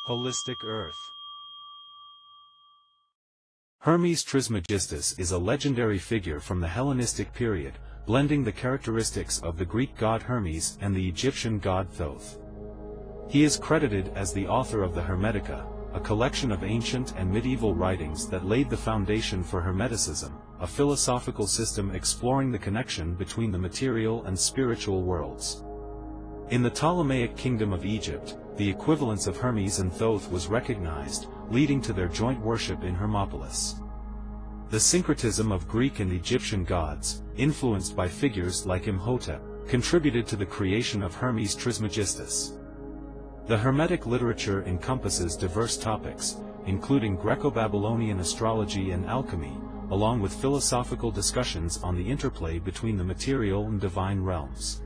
Holistic Earth. Hermes Trismegistus is a legendary figure from the Hellenistic period, blending the characteristics of the Greek god Hermes and the Egyptian god Thoth. He is credited as the author of the Hermetica, a collection of ancient and medieval writings that laid the foundation for Hermeticism, a philosophical system exploring the connection between the material and spiritual worlds. In the Ptolemaic kingdom of Egypt, the equivalence of Hermes and Thoth was recognized, leading to their joint worship in Hermopolis. The syncretism of Greek and Egyptian gods, influenced by figures like Imhotep, contributed to the creation of Hermes Trismegistus. The Hermetic literature encompasses diverse topics, including Greco-Babylonian astrology and alchemy, along with philosophical discussions on the interplay between the material and divine realms.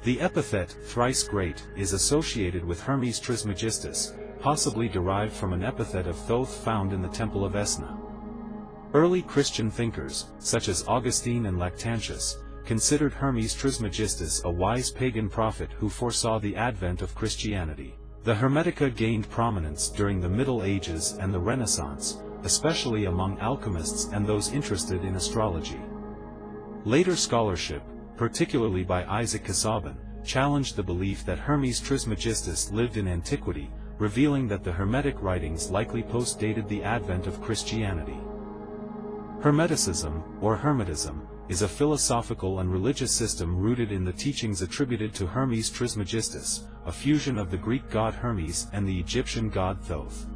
The epithet, thrice-great, is associated with Hermes Trismegistus, possibly derived from an epithet of Thoth found in the Temple of Esna. Early Christian thinkers, such as Augustine and Lactantius, considered Hermes Trismegistus a wise pagan prophet who foresaw the advent of Christianity. The Hermetica gained prominence during the Middle Ages and the Renaissance, especially among alchemists and those interested in astrology. Later scholarship, particularly by Isaac Casaubon, challenged the belief that Hermes Trismegistus lived in antiquity, revealing that the Hermetic writings likely post-dated the advent of Christianity. Hermeticism, or Hermetism, is a philosophical and religious system rooted in the teachings attributed to Hermes Trismegistus, a fusion of the Greek god Hermes and the Egyptian god Thoth.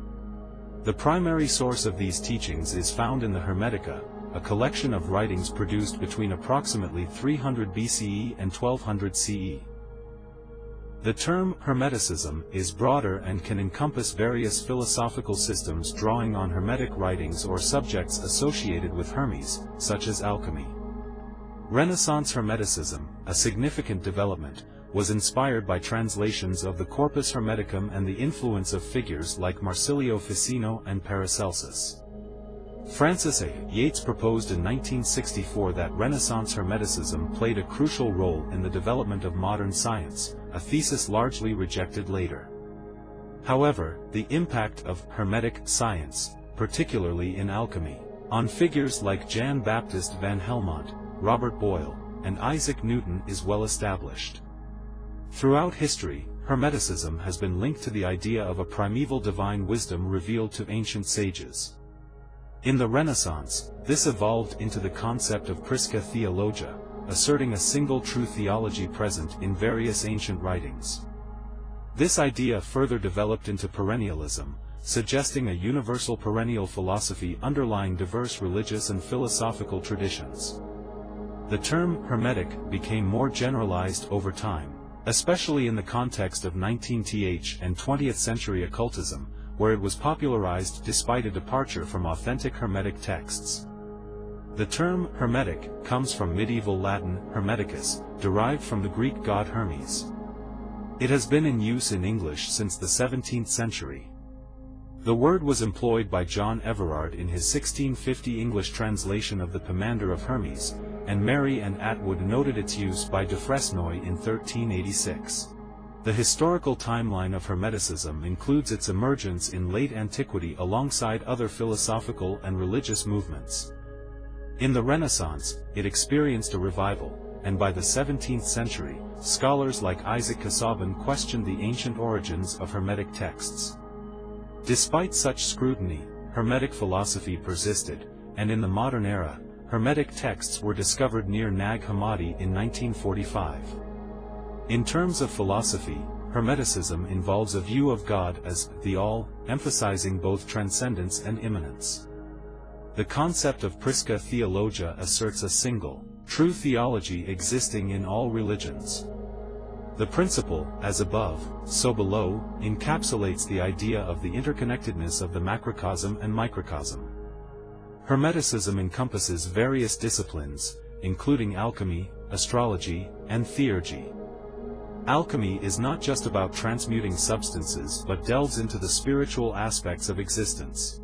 The primary source of these teachings is found in the Hermetica, a collection of writings produced between approximately 300 BCE and 1200 CE. The term Hermeticism is broader and can encompass various philosophical systems drawing on Hermetic writings or subjects associated with Hermes, such as alchemy. Renaissance Hermeticism, a significant development, was inspired by translations of the Corpus Hermeticum and the influence of figures like Marsilio Ficino and Paracelsus. Francis A. Yates proposed in 1964 that Renaissance Hermeticism played a crucial role in the development of modern science, a thesis largely rejected later. However, the impact of Hermetic science, particularly in alchemy, on figures like Jan Baptist van Helmont, Robert Boyle, and Isaac Newton is well established. Throughout history, Hermeticism has been linked to the idea of a primeval divine wisdom revealed to ancient sages. In the Renaissance, this evolved into the concept of Prisca Theologia, asserting a single true theology present in various ancient writings. This idea further developed into perennialism, suggesting a universal perennial philosophy underlying diverse religious and philosophical traditions. The term Hermetic became more generalized over time, especially in the context of 19th and 20th century occultism, where it was popularized despite a departure from authentic Hermetic texts. The term Hermetic comes from medieval Latin Hermeticus, derived from the Greek god Hermes. It has been in use in English since the 17th century. The word was employed by John Everard in his 1650 English translation of the Pomander of Hermes, and Mary and Atwood noted its use by de Fresnoy in 1386. The historical timeline of Hermeticism includes its emergence in late antiquity alongside other philosophical and religious movements. In the Renaissance, it experienced a revival, and by the 17th century, scholars like Isaac Casaubon questioned the ancient origins of Hermetic texts. Despite such scrutiny, Hermetic philosophy persisted, and in the modern era, Hermetic texts were discovered near Nag Hammadi in 1945. In terms of philosophy, Hermeticism involves a view of God as the all, emphasizing both transcendence and immanence. The concept of Prisca Theologia asserts a single, true theology existing in all religions. The principle, as above, so below, encapsulates the idea of the interconnectedness of the macrocosm and microcosm. Hermeticism encompasses various disciplines, including alchemy, astrology, and theurgy. Alchemy is not just about transmuting substances but delves into the spiritual aspects of existence.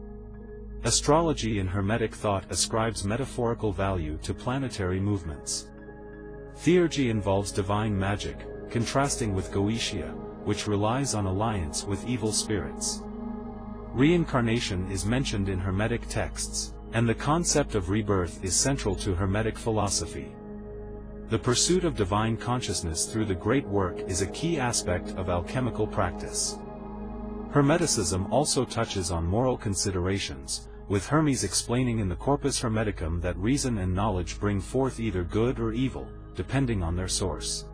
Astrology in Hermetic thought ascribes metaphorical value to planetary movements. Theurgy involves divine magic, contrasting with Goetia, which relies on alliance with evil spirits. Reincarnation is mentioned in Hermetic texts, and the concept of rebirth is central to Hermetic philosophy. The pursuit of divine consciousness through the great work is a key aspect of alchemical practice. Hermeticism also touches on moral considerations, with Hermes explaining in the Corpus Hermeticum that reason and knowledge bring forth either good or evil, depending on their source.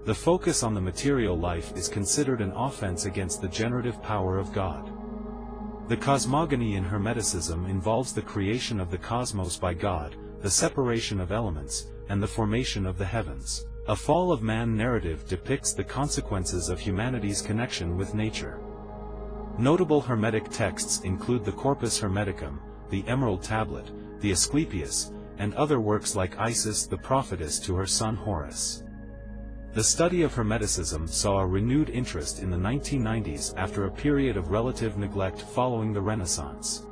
The focus on the material life is considered an offense against the generative power of God. The cosmogony in Hermeticism involves the creation of the cosmos by God, the separation of elements, and the formation of the heavens. A fall of man narrative depicts the consequences of humanity's connection with nature. Notable Hermetic texts include the Corpus Hermeticum, the Emerald Tablet, the Asclepius, and other works like Isis the prophetess to her son Horus. The study of Hermeticism saw a renewed interest in the 1990s after a period of relative neglect following the Renaissance.